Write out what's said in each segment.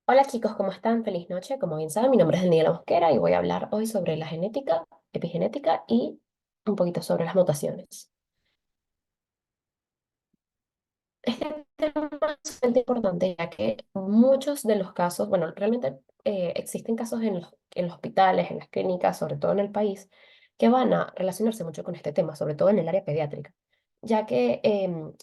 Hola chicos, ¿cómo están? Feliz noche. Como bien saben, mi nombre es Daniela Mosquera y voy a hablar hoy sobre la genética, epigenética y un poquito sobre las mutaciones. Este tema es bastante importante ya que muchos de los casos, bueno, realmente existen casos en los hospitales, en las clínicas, sobre todo en el país, que van a relacionarse mucho con este tema, sobre todo en el área pediátrica, ya que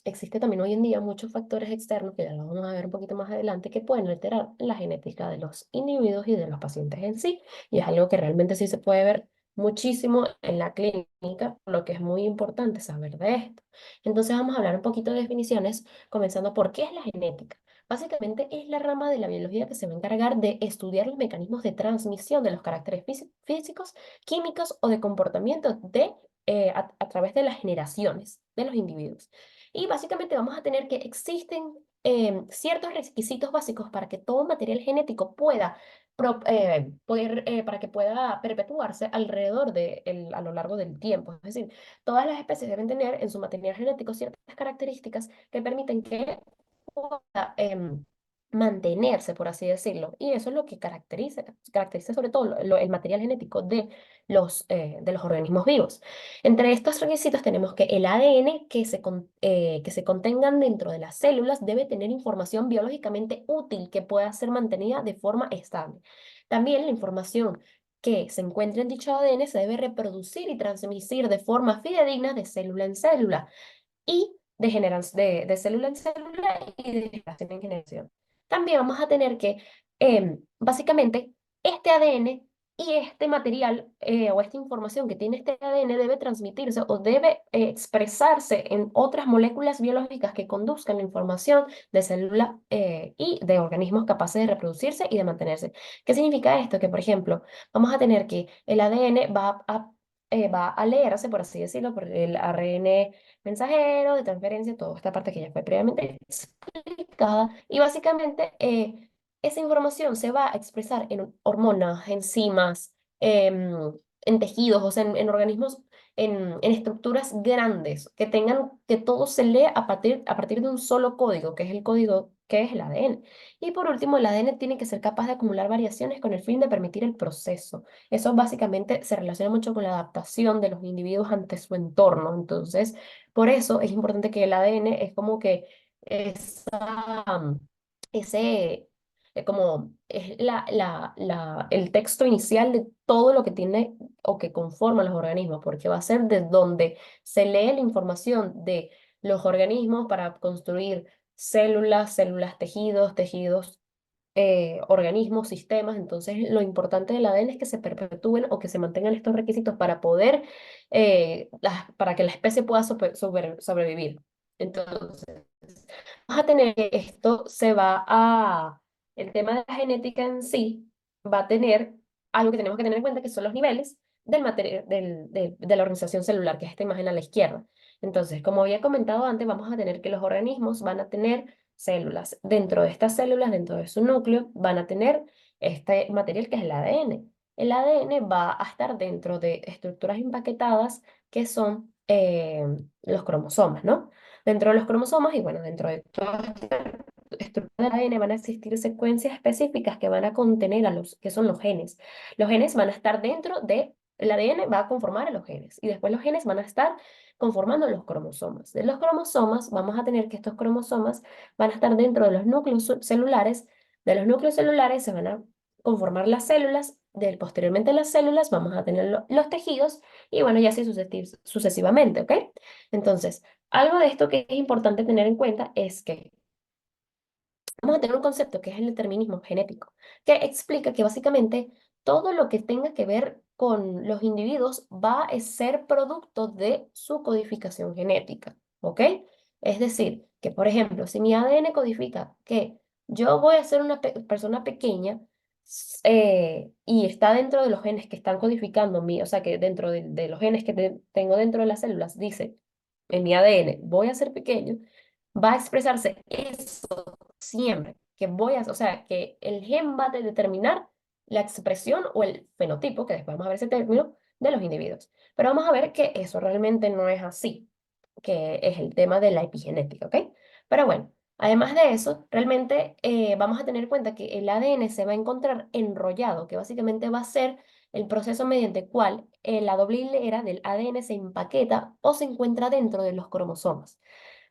existe también hoy en día muchos factores externos, que ya lo vamos a ver un poquito más adelante, que pueden alterar la genética de los individuos y de los pacientes en sí, y es algo que realmente sí se puede ver muchísimo en la clínica, por lo que es muy importante saber de esto. Entonces vamos a hablar un poquito de definiciones comenzando por qué es la genética. Básicamente es la rama de la biología que se va a encargar de estudiar los mecanismos de transmisión de los caracteres físicos, químicos o de comportamiento a través de las generaciones de los individuos. Y básicamente vamos a tener que existen ciertos requisitos básicos para que todo material genético pueda, para que pueda perpetuarse alrededor a lo largo del tiempo. Es decir, todas las especies deben tener en su material genético ciertas características que permiten que pueda mantenerse, por así decirlo. Y eso es lo que caracteriza sobre todo el material genético de los organismos vivos. Entre estos requisitos tenemos que el ADN que se contengan dentro de las células debe tener información biológicamente útil que pueda ser mantenida de forma estable. También la información que se encuentra en dicho ADN se debe reproducir y transmitir de forma fidedigna de célula en célula y de célula en célula y de generación en generación. También vamos a tener que, básicamente, este ADN y este material o esta información que tiene este ADN debe transmitirse o debe expresarse en otras moléculas biológicas que conduzcan la información de célula y de organismos capaces de reproducirse y de mantenerse. ¿Qué significa esto? Que, por ejemplo, vamos a tener que el ADN va a leerse, por así decirlo, por el ARN mensajero, de transferencia, toda esta parte que ya fue previamente explicada. Y básicamente esa información se va a expresar en hormonas, enzimas, en tejidos, o sea, en organismos, en estructuras grandes, que todo se lee a partir de un solo código, que es el código que es el ADN. Y por último, el ADN tiene que ser capaz de acumular variaciones con el fin de permitir el proceso. Eso básicamente se relaciona mucho con la adaptación de los individuos ante su entorno. Entonces, por eso es importante que el ADN es como que esa, ese, como es el texto inicial de todo lo que tiene o que conforma los organismos, porque va a ser de donde se lee la información de los organismos para construir células, tejidos, organismos, sistemas. Entonces, lo importante del ADN es que se perpetúen o que se mantengan estos requisitos para poder, para que la especie pueda sobrevivir. Entonces, vamos a tener que el tema de la genética en sí va a tener algo que tenemos que tener en cuenta, que son los niveles del material, de la organización celular, que es esta imagen a la izquierda. Entonces, como había comentado antes, vamos a tener que los organismos van a tener células. Dentro de estas células, dentro de su núcleo, van a tener este material que es el ADN. El ADN va a estar dentro de estructuras empaquetadas que son los cromosomas, ¿no? Dentro de los cromosomas y bueno, dentro de toda esta estructura del ADN van a existir secuencias específicas que van a contener que son los genes. Los genes van a estar el ADN va a conformar a los genes y después los genes van a estar conformando los cromosomas. De los cromosomas vamos a tener que estos cromosomas van a estar dentro de los núcleos celulares. De los núcleos celulares se van a conformar las células. Posteriormente las células vamos a tener los tejidos y bueno, y así sucesivamente, ¿ok? Entonces, algo de esto que es importante tener en cuenta es que vamos a tener un concepto que es el determinismo genético, que explica que básicamente todo lo que tenga que ver con los individuos va a ser producto de su codificación genética, ¿ok? Es decir, que por ejemplo, si mi ADN codifica que yo voy a ser una persona pequeña y está dentro de los genes que están codificando o sea, que dentro de los genes que tengo dentro de las células, dice en mi ADN, voy a ser pequeño, va a expresarse eso siempre, o sea, que el gen va a determinar la expresión o el fenotipo, que después vamos a ver ese término, de los individuos. Pero vamos a ver que eso realmente no es así, que es el tema de la epigenética, ¿ok? Pero bueno, Además de eso, realmente vamos a tener en cuenta que el ADN se va a encontrar enrollado, que básicamente va a ser el proceso mediante el cual la doble hilera del ADN se empaqueta o se encuentra dentro de los cromosomas.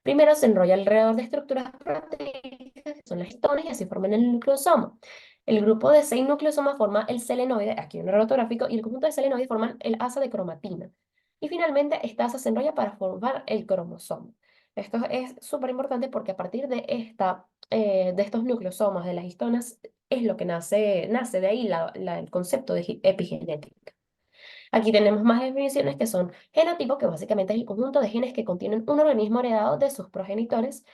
Primero se enrolla alrededor de estructuras proteicas, que son las histones, y así forman el nucleosoma. El grupo de 6 nucleosomas forma el selenoide, aquí un error ortográfico, y el conjunto de selenoides forman el asa de cromatina. Y finalmente, esta asa se enrolla para formar el cromosoma. Esto es súper importante porque a partir de, de estos nucleosomas, de las histonas, es lo que nace de ahí el concepto de epigenética. Aquí tenemos más definiciones que son genotipo, que básicamente es el conjunto de genes que contienen un organismo heredado de sus progenitores.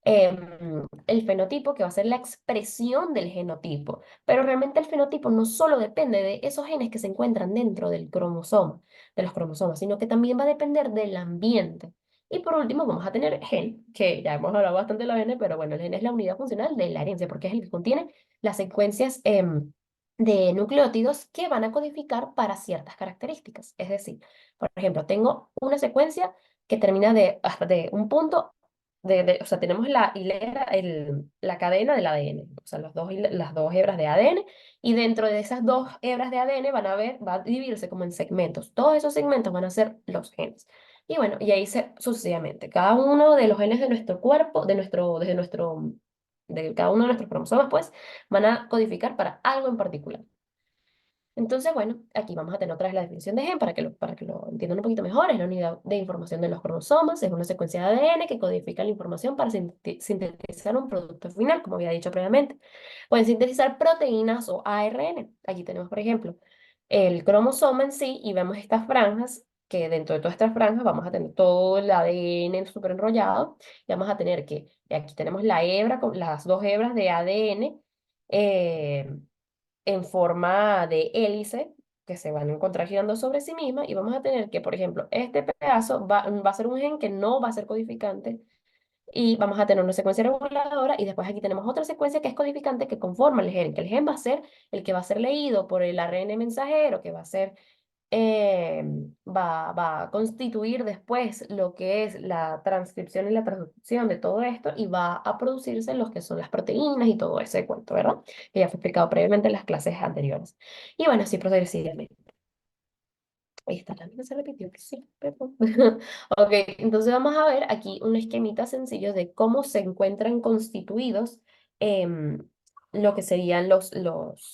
El fenotipo, que va a ser la expresión del genotipo. Pero realmente el fenotipo no solo depende de esos genes que se encuentran dentro del cromosoma, de los cromosomas, sino que también va a depender del ambiente. Y por último, vamos a tener gen, que ya hemos hablado bastante de los genes, pero bueno, el gen es la unidad funcional de la herencia, porque es el que contiene las secuencias de nucleótidos que van a codificar para ciertas características. Es decir, por ejemplo, tengo una secuencia que termina hasta de un punto o sea, tenemos la hilera, la cadena del ADN, o sea, las dos hebras de ADN, y dentro de esas dos hebras de ADN va a dividirse como en segmentos. Todos esos segmentos van a ser los genes. Y bueno, y ahí sucesivamente. Cada uno de los genes de nuestro cuerpo, de cada uno de nuestros cromosomas, pues, van a codificar para algo en particular. Entonces, bueno, aquí vamos a tener otra vez la definición de gen para que lo entiendan un poquito mejor. Es la unidad de información de los cromosomas, es una secuencia de ADN que codifica la información para sintetizar un producto final, como había dicho previamente. Pueden sintetizar proteínas o ARN. Aquí tenemos, por ejemplo, el cromosoma en sí y vemos estas franjas, que dentro de todas estas franjas vamos a tener todo el ADN súper enrollado y vamos a tener que, aquí tenemos la hebra, con las dos hebras de ADN. En forma de hélice que se van a encontrar girando sobre sí misma y vamos a tener que, por ejemplo, este pedazo va a ser un gen que no va a ser codificante y vamos a tener una secuencia reguladora y después aquí tenemos otra secuencia que es codificante que conforma el gen, que el gen va a ser el que va a ser leído por el ARN mensajero, que va a ser eh, va a constituir después lo que es la transcripción y la traducción de todo esto y va a producirse los que son las proteínas y todo ese cuento, ¿verdad? Que ya fue explicado previamente en las clases anteriores. Y bueno, así procedidamente. Ahí está, también se repitió que sí, perdón. Ok, entonces vamos a ver aquí un esquemita sencillo de cómo se encuentran constituidos em, lo que serían los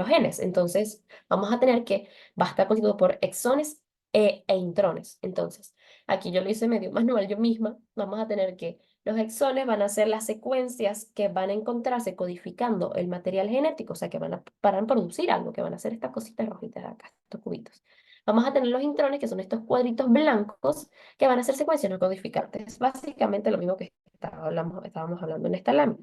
genes. Entonces, vamos a tener que va a estar constituido por exones e intrones. Entonces, aquí yo lo hice medio manual yo misma. Vamos a tener que los exones van a ser las secuencias que van a encontrarse codificando el material genético, o sea, que van a producir algo, que van a hacer estas cositas rojitas de acá, estos cubitos. Vamos a tener los intrones, que son estos cuadritos blancos que van a ser secuencias no codificantes. Básicamente lo mismo que estábamos hablando en esta lámina.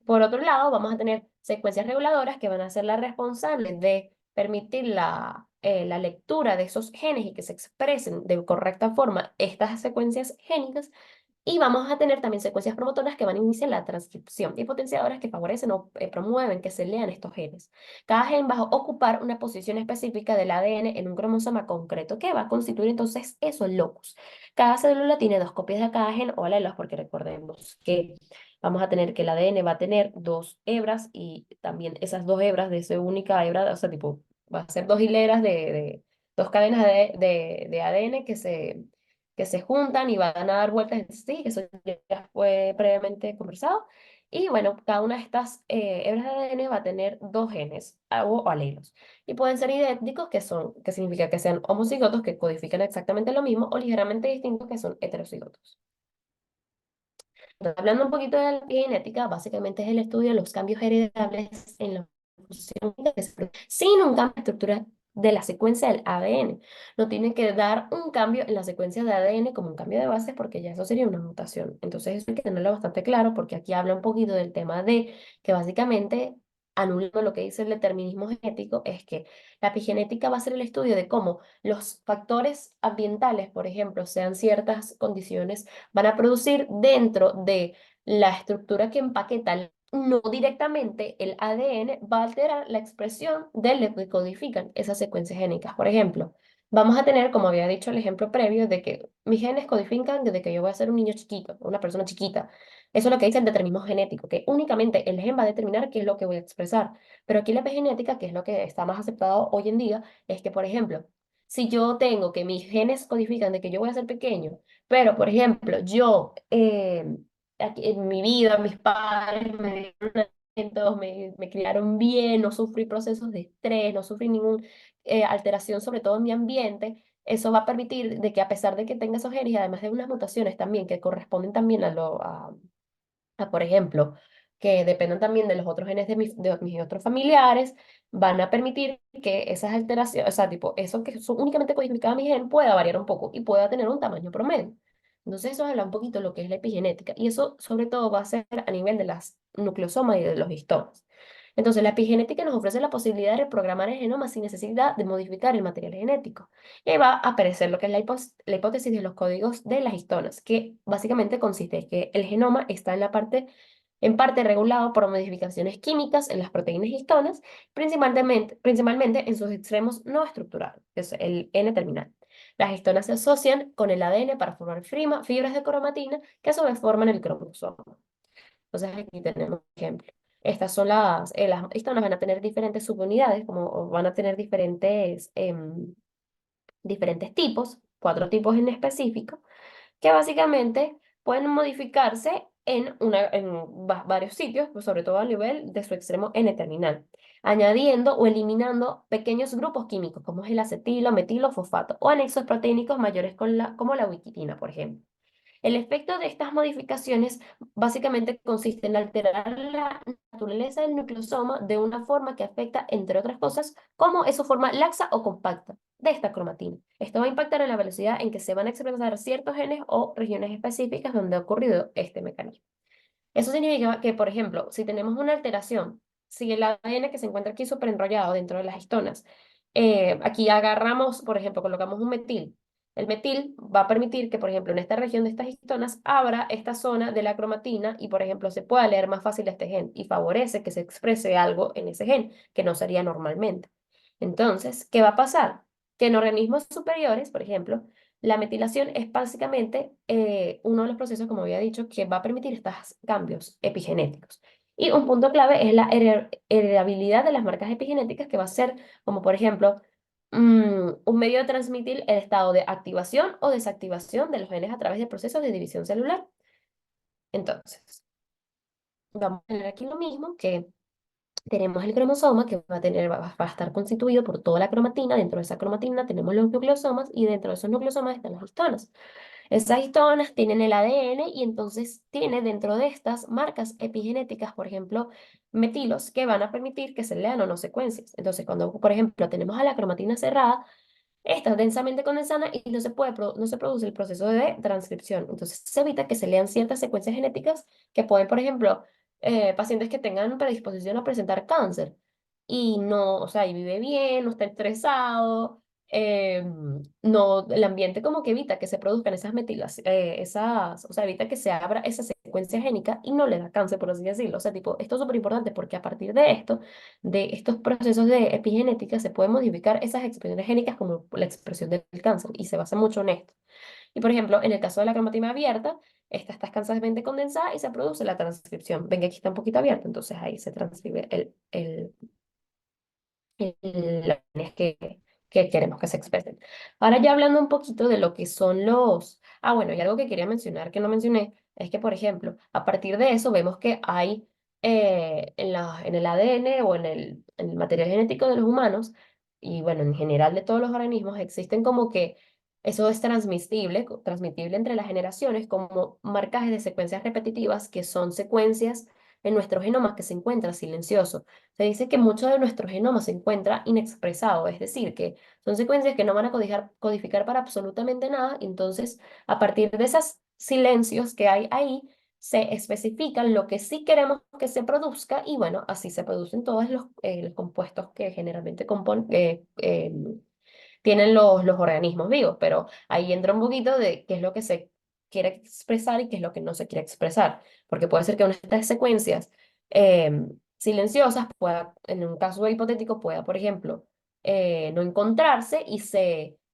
Por otro lado, vamos a tener secuencias reguladoras que van a ser las responsables de permitir la lectura de esos genes y que se expresen de correcta forma estas secuencias génicas. Y vamos a tener también secuencias promotoras que van a iniciar la transcripción y potenciadoras que favorecen o promueven que se lean estos genes. Cada gen va a ocupar una posición específica del ADN en un cromosoma concreto que va a constituir entonces eso el locus. Cada célula tiene dos copias de cada gen o alelos porque recordemos que vamos a tener que el ADN va a tener dos hebras y también esas dos hebras de esa única hebra, o sea, tipo, va a ser dos hileras dos cadenas de ADN que se juntan y van a dar vueltas en sí, que eso ya fue previamente conversado. Y bueno, cada una de estas hebras de ADN va a tener dos genes o alelos. Y pueden ser idénticos, que significa que sean homocigotos, que codifican exactamente lo mismo, o ligeramente distintos, que son heterocigotos. Hablando un poquito de la genética, básicamente es el estudio de los cambios heredables en la función sin un cambio de estructura de la secuencia del ADN. No tiene que dar un cambio en la secuencia de ADN como un cambio de base porque ya eso sería una mutación. Entonces eso hay que tenerlo bastante claro porque aquí habla un poquito del tema de que básicamente anulando lo que dice el determinismo genético es que la epigenética va a ser el estudio de cómo los factores ambientales, por ejemplo, sean ciertas condiciones van a producir dentro de la estructura que empaqueta, no directamente el ADN, va a alterar la expresión de lo que codifican esas secuencias génicas. Por ejemplo, vamos a tener, como había dicho el ejemplo previo, de que mis genes codifican desde que yo voy a ser un niño chiquito, una persona chiquita. Eso es lo que dice el determinismo genético, que únicamente el gen va a determinar qué es lo que voy a expresar. Pero aquí la epigenética, que es lo que está más aceptado hoy en día, es que, por ejemplo, si yo tengo que mis genes codifican de que yo voy a ser pequeño, pero, por ejemplo, yo, en mi vida, mis padres me dieron alimentos, me criaron bien, no sufrí procesos de estrés, no sufrí ningún alteración, sobre todo en mi ambiente, eso va a permitir de que a pesar de que tenga esos genes, y además de unas mutaciones también que corresponden también por ejemplo, que dependen también de los otros genes de mis otros familiares, van a permitir que esas alteraciones, o sea, tipo, eso que son únicamente codificado en mi gen pueda variar un poco y pueda tener un tamaño promedio. Entonces eso habla un poquito de lo que es la epigenética y eso sobre todo va a ser a nivel de las nucleosomas y de los histones. Entonces, la epigenética nos ofrece la posibilidad de reprogramar el genoma sin necesidad de modificar el material genético. Y ahí va a aparecer lo que es la hipótesis de los códigos de las histonas, que básicamente consiste en que el genoma está en parte regulado por modificaciones químicas en las proteínas histonas, principalmente en sus extremos no estructurales, que es el N-terminal. Las histonas se asocian con el ADN para formar fibras de cromatina que a su vez forman el cromosoma. Entonces aquí tenemos un ejemplo. Estas son las histonas van a tener diferentes subunidades, como o van a tener diferentes tipos, 4 tipos en específico, que básicamente pueden modificarse en varios sitios, pues sobre todo a nivel de su extremo N-terminal, añadiendo o eliminando pequeños grupos químicos, como es el acetilo, metilo, fosfato, o anexos proteínicos mayores como la ubiquitina, por ejemplo. El efecto de estas modificaciones básicamente consiste en alterar la naturaleza del nucleosoma de una forma que afecta, entre otras cosas, cómo es su forma laxa o compacta de esta cromatina. Esto va a impactar en la velocidad en que se van a expresar ciertos genes o regiones específicas donde ha ocurrido este mecanismo. Eso significa que, por ejemplo, si tenemos una alteración, si el ADN que se encuentra aquí súper enrollado dentro de las histonas, aquí agarramos, por ejemplo, colocamos un metil. El metil va a permitir que, por ejemplo, en esta región de estas histonas abra esta zona de la cromatina y, por ejemplo, se pueda leer más fácil este gen y favorece que se exprese algo en ese gen que no sería normalmente. Entonces, ¿qué va a pasar? Que en organismos superiores, por ejemplo, la metilación es básicamente uno de los procesos, como había dicho, que va a permitir estos cambios epigenéticos. Y un punto clave es la heredabilidad de las marcas epigenéticas, que va a ser, como por ejemplo, un medio de transmitir el estado de activación o desactivación de los genes a través de procesos de división celular. Entonces, vamos a tener aquí lo mismo que tenemos el cromosoma que va a estar constituido por toda la cromatina. Dentro de esa cromatina tenemos los nucleosomas y dentro de esos nucleosomas están las histonas. Esas histonas tienen el ADN y entonces tiene dentro de estas marcas epigenéticas, por ejemplo, metilos, que van a permitir que se lean o no secuencias. Entonces, cuando, por ejemplo, tenemos a la cromatina cerrada, esta es densamente condensada y no se produce el proceso de transcripción. Entonces, se evita que se lean ciertas secuencias genéticas que pueden, por ejemplo, pacientes que tengan predisposición a presentar cáncer y no, o sea, y vive bien, no está estresado, no, el ambiente como que evita que se produzcan esas o sea, evita que se abra esa secuencia génica y no le da cáncer, por así decirlo. O sea, tipo, esto es súper importante porque a partir de esto, de estos procesos de epigenética, se pueden modificar esas expresiones génicas como la expresión del cáncer y se basa mucho en esto. Y por ejemplo, en el caso de la cromatina abierta, esta está escasamente condensada y se produce la transcripción. Ven que aquí está un poquito abierta, entonces ahí se transcribe las líneas que queremos que se expresen. Ahora ya hablando un poquito de lo que son bueno, y algo que quería mencionar que no mencioné, es que, por ejemplo, a partir de eso vemos que hay en el ADN o en el material genético de los humanos, y bueno, en general de todos los organismos, existen como que eso es transmitible entre las generaciones como marcajes de secuencias repetitivas que son secuencias en nuestro genoma que se encuentra silencioso. Se dice que mucho de nuestro genoma se encuentra inexpresado, es decir, que son secuencias que no van a codificar para absolutamente nada, entonces a partir de esos silencios que hay ahí, se especifican lo que sí queremos que se produzca y bueno, así se producen todos los compuestos que generalmente tienen los organismos vivos, pero ahí entra un poquito de qué es lo que se quiere expresar y qué es lo que no se quiere expresar, porque puede ser que una de estas secuencias silenciosas pueda, en un caso hipotético, pueda, por ejemplo, no encontrarse y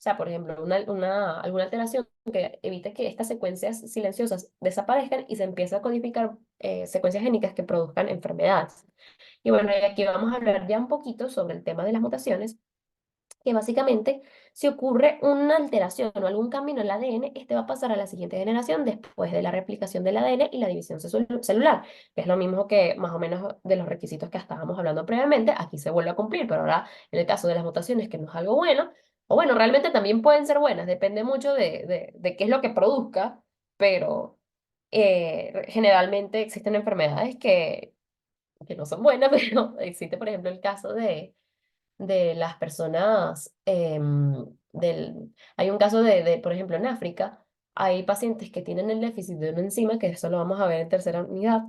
sea, por ejemplo, alguna alteración que evite que estas secuencias silenciosas desaparezcan y se empiece a codificar secuencias génicas que produzcan enfermedades. Y bueno, y aquí vamos a hablar ya un poquito sobre el tema de las mutaciones, que básicamente si ocurre una alteración o algún cambio en el ADN, este va a pasar a la siguiente generación después de la replicación del ADN y la división celular, que es lo mismo que más o menos de los requisitos que estábamos hablando previamente, aquí se vuelve a cumplir, pero ahora en el caso de las mutaciones, que no es algo bueno, o bueno, realmente también pueden ser buenas, depende mucho de qué es lo que produzca, pero generalmente existen enfermedades que no son buenas, pero existe, por ejemplo, el caso de las personas, hay un caso por ejemplo, en África, hay pacientes que tienen el déficit de una enzima, que eso lo vamos a ver en tercera unidad,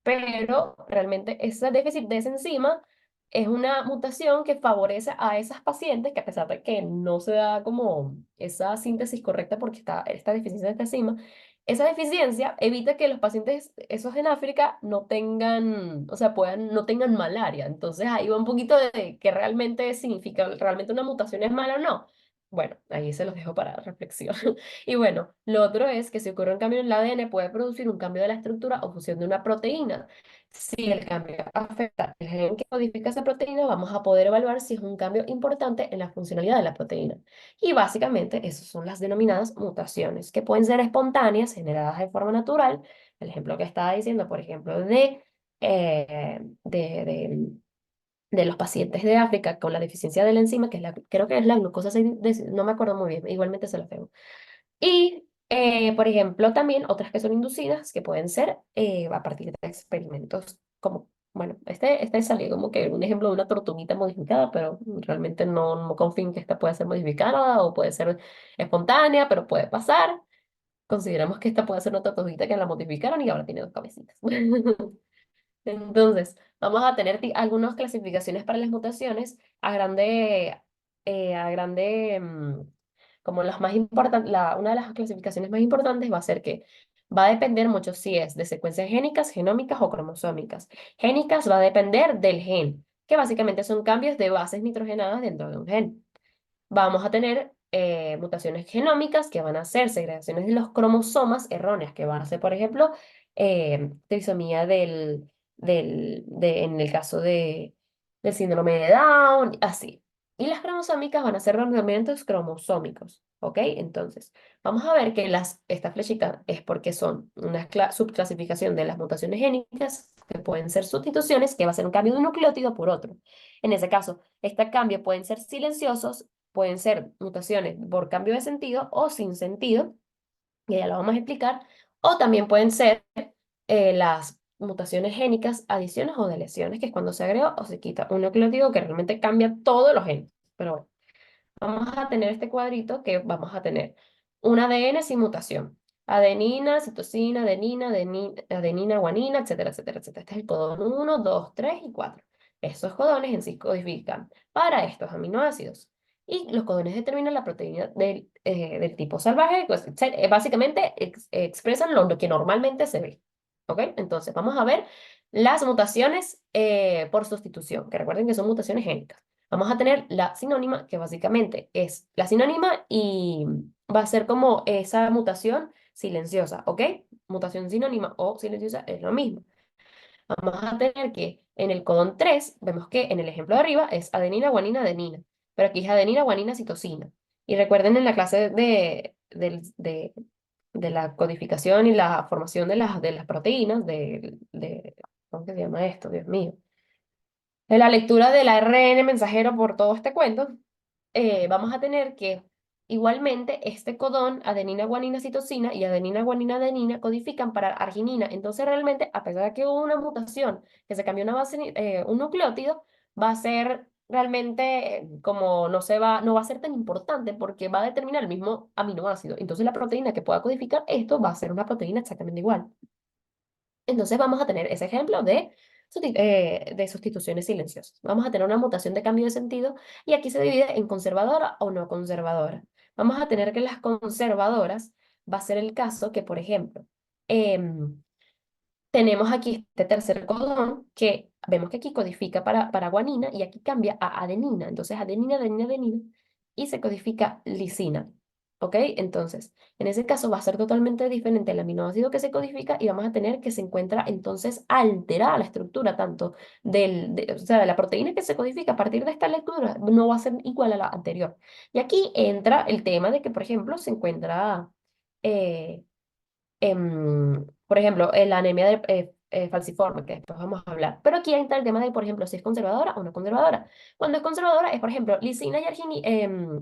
pero realmente ese déficit de esa enzima es una mutación que favorece a esas pacientes que a pesar de que no se da como esa síntesis correcta porque está esta deficiencia de esta enzima, esa deficiencia evita que los pacientes esos en África no tengan, o sea, no tengan malaria. Entonces ahí va un poquito de qué realmente significa, realmente una mutación es mala o no. Bueno, ahí se los dejo para reflexión. Y bueno, lo otro es que si ocurre un cambio en el ADN puede producir un cambio de la estructura o fusión de una proteína. Si el cambio afecta el gen que codifica esa proteína, vamos a poder evaluar si es un cambio importante en la funcionalidad de la proteína. Y básicamente, esas son las denominadas mutaciones, que pueden ser espontáneas, generadas de forma natural. El ejemplo que estaba diciendo, por ejemplo, de los pacientes de África con la deficiencia de la enzima, que es creo que es la glucosa 6, no me acuerdo muy bien, igualmente se lo tengo. Y, por ejemplo, también otras que son inducidas, que pueden ser a partir de experimentos como, bueno, este salió como que un ejemplo de una tortuguita modificada, pero realmente no confío en que esta pueda ser modificada o puede ser espontánea, pero puede pasar. Consideramos que esta puede ser una tortuguita que la modificaron y ahora tiene dos cabecitas. Entonces, vamos a tener algunas clasificaciones para las mutaciones a grande, como las más importantes, una de las clasificaciones más importantes va a ser que va a depender mucho si es de secuencias génicas, genómicas o cromosómicas. Génicas va a depender del gen, que básicamente son cambios de bases nitrogenadas dentro de un gen. Vamos a tener mutaciones genómicas que van a ser segregaciones de los cromosomas erróneas, que van a ser, por ejemplo, trisomía en el caso del síndrome de Down, así. Y las cromosómicas van a ser reordenamientos cromosómicos, ¿ok? Entonces, vamos a ver que esta flechita es porque son una subclasificación de las mutaciones génicas, que pueden ser sustituciones, que va a ser un cambio de un nucleótido por otro. En ese caso, este cambio pueden ser silenciosos, pueden ser mutaciones por cambio de sentido o sin sentido, que ya lo vamos a explicar, o también pueden ser las mutaciones génicas, adiciones o deleciones, que es cuando se agrega o se quita un nucleótido que realmente cambia todos los genes. Pero bueno, vamos a tener este cuadrito que vamos a tener un ADN sin mutación. Adenina, citosina, adenina, guanina, etcétera, etcétera, etcétera. Este es el codón 1, 2, 3 y 4. Esos codones en sí codifican para estos aminoácidos. Y los codones determinan la proteína del tipo salvaje, pues, básicamente expresan lo que normalmente se ve. ¿Ok? Entonces, vamos a ver las mutaciones por sustitución, que recuerden que son mutaciones génicas. Vamos a tener la sinónima, que básicamente es la sinónima y va a ser como esa mutación silenciosa, ¿ok? Mutación sinónima o silenciosa es lo mismo. Vamos a tener que en el codón 3 vemos que en el ejemplo de arriba es adenina, guanina, adenina, pero aquí es adenina, guanina, citosina. Y recuerden en la clase de la codificación y la formación de las proteínas, ¿cómo que se llama esto? Dios mío. De la lectura del ARN mensajero por todo este cuento, vamos a tener que igualmente este codón, adenina, guanina, citosina y adenina, guanina, adenina codifican para arginina. Entonces realmente, a pesar de que hubo una mutación, que se cambió una base, un nucleótido, va a ser realmente como no va a ser tan importante porque va a determinar el mismo aminoácido. Entonces la proteína que pueda codificar esto va a ser una proteína exactamente igual. Entonces vamos a tener ese ejemplo de sustituciones silenciosas. Vamos a tener una mutación de cambio de sentido y aquí se divide en conservadora o no conservadora. Vamos a tener que las conservadoras va a ser el caso que, por ejemplo, em, tenemos aquí este tercer codón que vemos que aquí codifica para guanina y aquí cambia a adenina. Entonces, adenina, adenina, adenina. y se codifica lisina. ¿Ok? Entonces, en ese caso va a ser totalmente diferente el aminoácido que se codifica y vamos a tener que se encuentra entonces alterada la estructura tanto o sea, de la proteína que se codifica a partir de esta lectura no va a ser igual a la anterior. Y aquí entra el tema de que, por ejemplo, se encuentra eh, por ejemplo, la anemia falciforme, que después vamos a hablar. Pero aquí entra el tema de, por ejemplo, si es conservadora o no conservadora. Cuando es conservadora es, por ejemplo, lisina y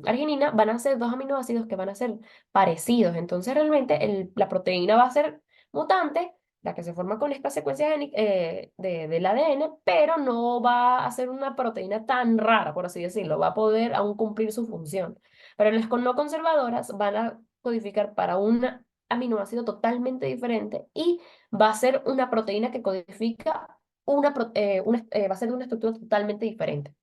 arginina van a ser dos aminoácidos que van a ser parecidos. Entonces, realmente la proteína va a ser mutante, la que se forma con esta secuencia del ADN, pero no va a ser una proteína tan rara, por así decirlo. Va a poder aún cumplir su función. Pero las no conservadoras van a codificar para una aminoácido totalmente diferente y va a ser una proteína que codifica va a ser de una estructura totalmente diferente.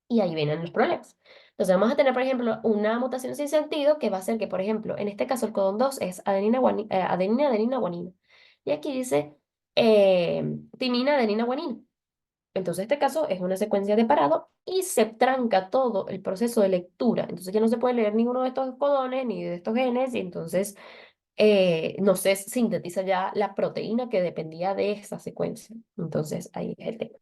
Y ahí vienen los problemas. Entonces vamos a tener, por ejemplo, una mutación sin sentido que va a hacer que, por ejemplo, en este caso el codón 2 es adenina, adenina, guanina. Y aquí dice timina, adenina, guanina. Entonces, este caso es una secuencia de parado y se tranca todo el proceso de lectura. Entonces, ya no se puede leer ninguno de estos codones ni de estos genes y entonces no se sintetiza ya la proteína que dependía de esa secuencia. Entonces, ahí es el tema.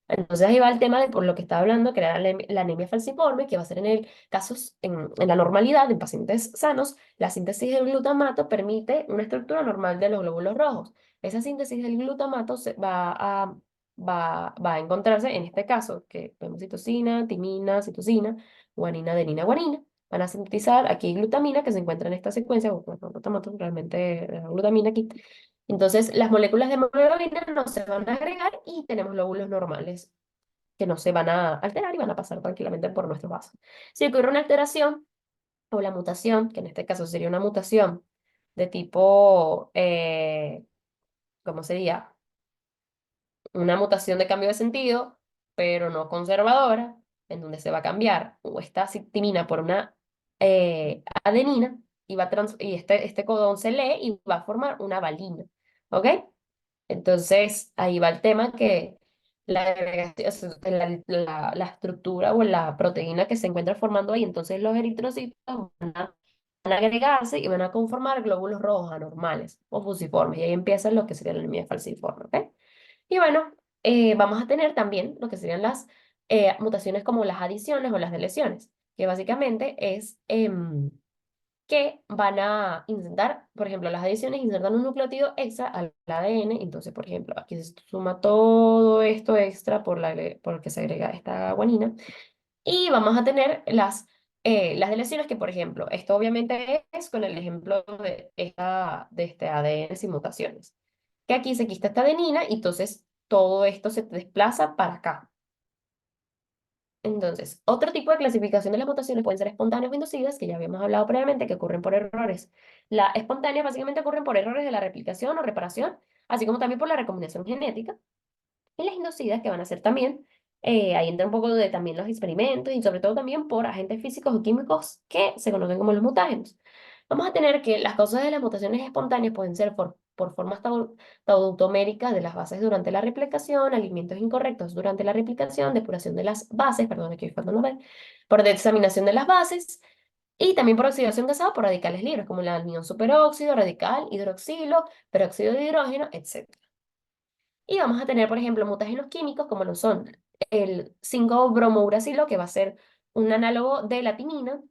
Entonces ahí va el tema de por lo que estaba hablando, que era la anemia falciforme, que va a ser en el casos, en la normalidad, en pacientes sanos, la síntesis del glutamato permite una estructura normal de los glóbulos rojos. Esa síntesis del glutamato va a encontrarse en este caso, que vemos citosina, timina, citosina, guanina, adenina, guanina. Van a sintetizar aquí glutamina, que se encuentra en esta secuencia, bueno, glutamato, realmente glutamina aquí. Entonces, las moléculas de hemoglobina no se van a agregar y tenemos lóbulos normales que no se van a alterar y van a pasar tranquilamente por nuestro vaso. Si ocurre una alteración o la mutación, que en este caso sería una mutación de tipo, ¿cómo sería? Una mutación de cambio de sentido, pero no conservadora, en donde se va a cambiar esta timina por una adenina y este codón se lee y va a formar una valina. ¿Ok? Entonces, ahí va el tema que la agregación, o sea, la estructura o la proteína que se encuentra formando ahí, entonces los eritrocitos van a agregarse y van a conformar glóbulos rojos anormales o fusiformes. Y ahí empieza lo que sería la anemia falciforme, ¿ok? Y bueno, vamos a tener también lo que serían las mutaciones como las adiciones o las deleciones, que básicamente es que van a insertar, por ejemplo, las adiciones insertan un nucleótido extra al ADN, entonces, por ejemplo, aquí se suma todo esto extra por el que se agrega esta guanina, y vamos a tener las deleciones que, por ejemplo, esto obviamente es con el ejemplo de este ADN sin mutaciones, que aquí se quita esta adenina y entonces todo esto se desplaza para acá. Entonces, otro tipo de clasificación de las mutaciones pueden ser espontáneas o inducidas, que ya habíamos hablado previamente, que ocurren por errores. Las espontáneas básicamente ocurren por errores de la replicación o reparación, así como también por la recombinación genética. Y las inducidas, que van a ser también, ahí entra un poco de también los experimentos y sobre todo también por agentes físicos o químicos que se conocen como los mutágenos. Vamos a tener que las causas de las mutaciones espontáneas pueden ser por formas tautoméricas de las bases durante la replicación, alimentos incorrectos durante la replicación, depuración de las bases, perdón, aquí faltando ver, por desaminación de las bases y también por oxidación gasada por radicales libres, como el anión superóxido, radical, hidroxilo, peróxido de hidrógeno, etc. Y vamos a tener, por ejemplo, mutágenos químicos como lo son el 5-bromouracilo, que va a ser un análogo de la timina,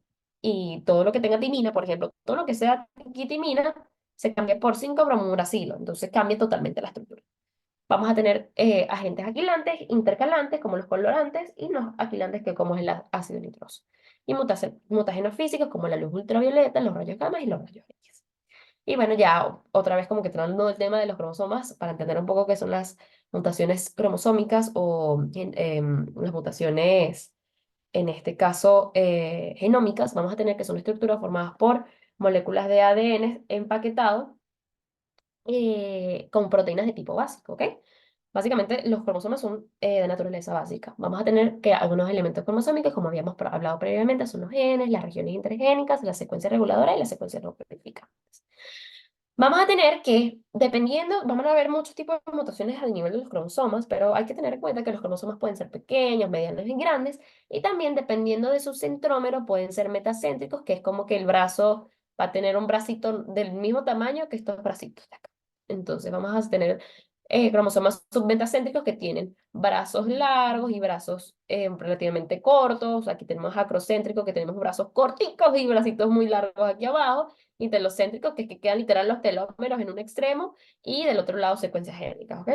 y todo lo que tenga timina, por ejemplo, todo lo que sea quitimina, se cambia por 5-bromouracilo, entonces cambia totalmente la estructura. Vamos a tener agentes aquilantes, intercalantes, como los colorantes, y los aquilantes, que como es el ácido nitroso. Y mutágenos físicos, como la luz ultravioleta, los rayos gamma y los rayos X. Y bueno, ya otra vez como que tratando el tema de los cromosomas para entender un poco qué son las mutaciones cromosómicas o las mutaciones, en este caso genómicas, vamos a tener que son estructuras formadas por moléculas de ADN empaquetado con proteínas de tipo básico, ¿ok? Básicamente los cromosomas son de naturaleza básica. Vamos a tener que algunos elementos cromosómicos, como habíamos hablado previamente, son los genes, las regiones intergénicas, la secuencia reguladora y la secuencia no codificada. Vamos a tener que, dependiendo, vamos a ver muchos tipos de mutaciones a nivel de los cromosomas, pero hay que tener en cuenta que los cromosomas pueden ser pequeños, medianos y grandes, y también dependiendo de su centrómero pueden ser metacéntricos, que es como que el brazo va a tener un bracito del mismo tamaño que estos bracitos de acá. Entonces vamos a tener cromosomas submetacéntricos que tienen brazos largos y brazos relativamente cortos. Aquí tenemos acrocéntricos que tenemos brazos corticos y bracitos muy largos aquí abajo y telocéntricos, que quedan literal los telómeros en un extremo, y del otro lado secuencias génicas, ¿ok?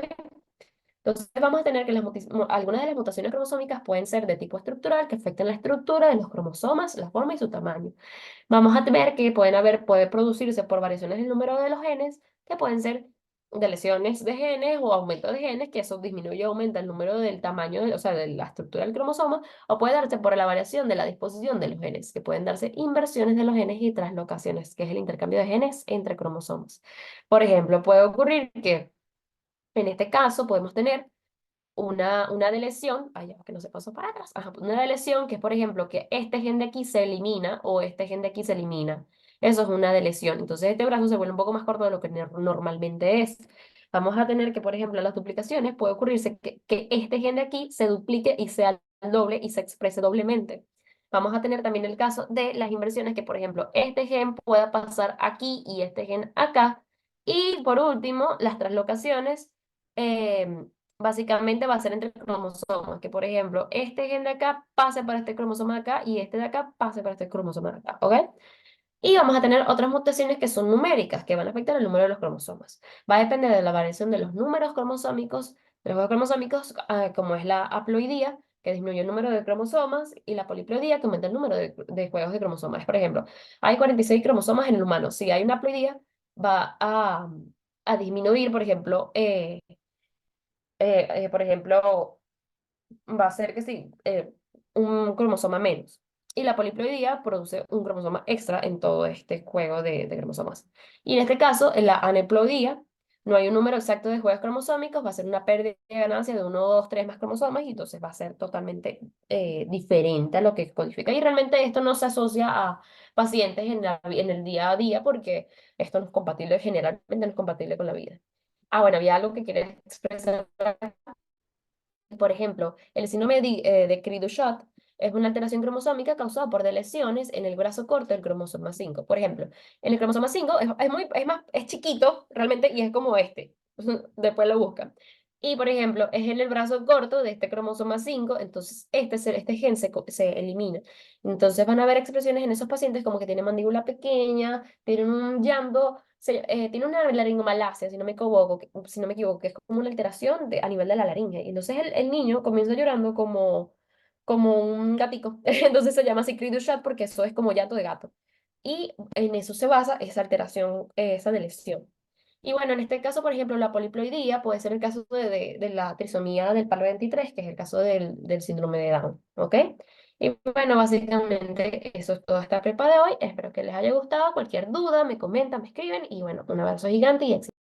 Entonces vamos a tener que algunas de las mutaciones cromosómicas pueden ser de tipo estructural, que afectan la estructura de los cromosomas, la forma y su tamaño. Vamos a ver que puede producirse por variaciones en el número de los genes, que pueden ser de lesiones de genes o aumento de genes, que eso disminuye o aumenta el número del tamaño, o sea, de la estructura del cromosoma, o puede darse por la variación de la disposición de los genes, que pueden darse inversiones de los genes y translocaciones, que es el intercambio de genes entre cromosomas. Por ejemplo, puede ocurrir que en este caso podemos tener una deleción, ay, ya, que no se pasó para atrás, ajá, una deleción que es, por ejemplo, que este gen de aquí se elimina o este gen de aquí se elimina. Eso es una deleción. Entonces este brazo se vuelve un poco más corto de lo que normalmente es. Vamos a tener que, por ejemplo, en las duplicaciones puede ocurrirse que este gen de aquí se duplique y sea el doble y se exprese doblemente. Vamos a tener también el caso de las inversiones, que, por ejemplo, este gen pueda pasar aquí y este gen acá. Y por último, las translocaciones. Básicamente va a ser entre cromosomas, que por ejemplo, este gen de acá pase para este cromosoma de acá y este de acá pase para este cromosoma de acá, ¿ok? Y vamos a tener otras mutaciones que son numéricas, que van a afectar el número de los cromosomas. Va a depender de la variación de los números cromosómicos, como es la haploidía, que disminuye el número de cromosomas, y la poliploidía, que aumenta el número de juegos de cromosomas. Por ejemplo, hay 46 cromosomas en el humano. Si hay una haploidía, va a disminuir, por ejemplo, va a ser que sí, un cromosoma menos. Y la poliploidía produce un cromosoma extra en todo este juego de cromosomas. Y en este caso, en la aneuploidía, no hay un número exacto de juegos cromosómicos, va a ser una pérdida de ganancia de uno, dos, tres más cromosomas, y entonces va a ser totalmente diferente a lo que codifica. Y realmente esto no se asocia a pacientes en el día a día porque esto no es compatible, generalmente no es compatible con la vida. Ah, bueno, había algo que quería expresar. Por ejemplo, el síndrome de Cri-du-Chat es una alteración cromosómica causada por lesiones en el brazo corto del cromosoma 5. Por ejemplo, en el cromosoma 5 es chiquito realmente y es como este. Después lo buscan. Y por ejemplo, es en el brazo corto de este cromosoma 5, entonces este gen se elimina. Entonces van a haber expresiones en esos pacientes como que tienen mandíbula pequeña, tienen un llanto, tiene una laringomalacia, si no me equivoco, que es como una alteración a nivel de la laringe. Y entonces el niño comienza llorando como un gatico. Entonces se llama así cri du chat porque eso es como llanto de gato. Y en eso se basa esa alteración, esa de lesión. Y bueno, en este caso, por ejemplo, la poliploidía puede ser el caso de la trisomía del palo 23, que es el caso del síndrome de Down, ¿ok? Y bueno, básicamente eso es toda esta prepa de hoy. Espero que les haya gustado. Cualquier duda, me comentan, me escriben y bueno, un abrazo gigante y éxito.